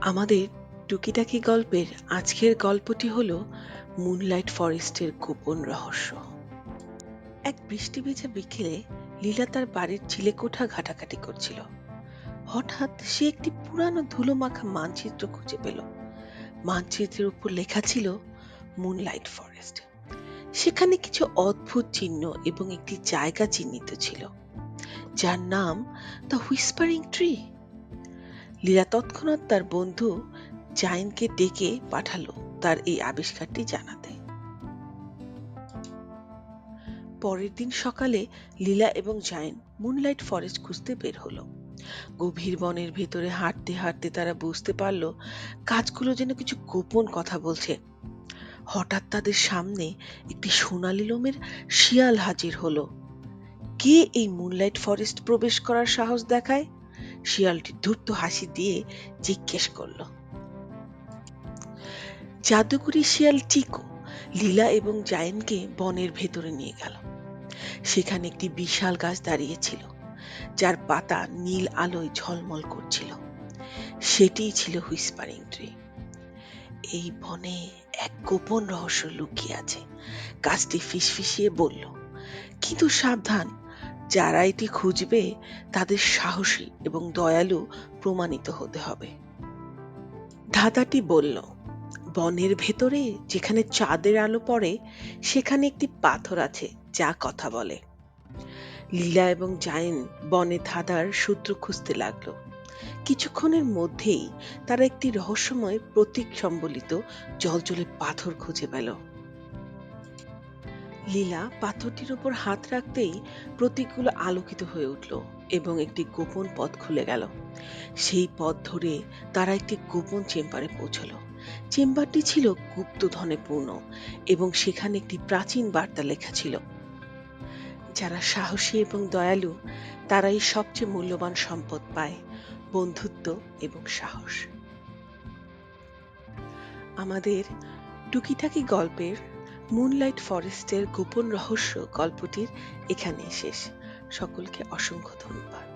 আমাদের টুকিটাকি গল্পের আজকের গল্পটি হলো মুনলাইট ফরেস্টের গোপন রহস্য। এক বৃষ্টি ভেজা বিকেলে লীলা তার বাড়ির চিলেকোঠা ঘাটাঘাটি করছিল। হঠাৎ সে একটি পুরানো ধুলো মাখা মানচিত্র খুঁজে পেল। মানচিত্রের উপর লেখা ছিল মুনলাইট ফরেস্ট। সেখানে কিছু অদ্ভুত চিহ্ন এবং একটি জায়গা চিহ্নিত ছিল, যার নাম দ্য হুইসপারিং ট্রি। লীলা তৎক্ষণাৎ তার বন্ধু জাইনকে ডেকে পাঠালো তার এই আবিষ্কারটি জানাতে। পরের দিন সকালে লীলা এবং জাইন মুনলাইট ফরেস্ট খুঁজতে বের হলো। গভীর বনের ভেতরে হাঁটতে হাঁটতে তারা বুঝতে পারলো গাছগুলো যেন কিছু গোপন কথা বলছে। হঠাৎ তাদের সামনে একটি সোনালী লোমের শিয়াল হাজির হলো। কে এই মুনলাইট ফরেস্ট প্রবেশ করার সাহস দেখায়? শিয়ালটি ধূর্ত হাসি দিয়ে জিজ্ঞেস করলো। জাদুকরি শিয়াল টিকো লীলা এবং জাইনকে বনের ভেতরে নিয়ে গেল। সেখানে একটি বিশাল গাছ দাঁড়িয়েছিল, যার পাতা নীল আলোয় ঝলমল করছিল। সেটিই ছিল হুইসপারিং ট্রি। এই বনে এক গোপন রহস্য লুকিয়ে আছে, গাছটি ফিসফিসিয়ে বলল। কিন্তু সাবধান, যারা এটি খুঁজবে তাদের সাহসী এবং দয়ালু প্রমাণিত হতে হবে। ধাঁধাটি বলল, বনের ভেতরে যেখানে চাঁদের আলো পড়ে সেখানে একটি পাথর আছে যা কথা বলে। লীলা এবং জাইন বনে ধাঁধার সূত্র খুঁজতে লাগলো। কিছুক্ষণের মধ্যেই তারা একটি রহস্যময় প্রতীক সম্বলিত জলজলে পাথর খুঁজে পেল। লীলা পাথরটির উপর হাত রাখতেই প্রতীকগুলো আলোকিত হয়ে উঠল এবং একটি গোপন পথ খুলে গেল। সেই পথ ধরে তারা একটি গোপন চেম্বারে পৌঁছলো। চেম্বারটি ছিল গুপ্তধনে পূর্ণ এবং সেখানে একটি প্রাচীন বার্তা লেখা ছিল, যারা সাহসী এবং দয়ালু তারাই সবচেয়ে মূল্যবান সম্পদ পায়, বন্ধুত্ব এবং সাহস। আমাদের টুকিটাকি গল্পের মুনলাইট ফরেস্টের গোপন রহস্য গল্পটির এখানে শেষ। সকলকে অসংখ্য ধন্যবাদ।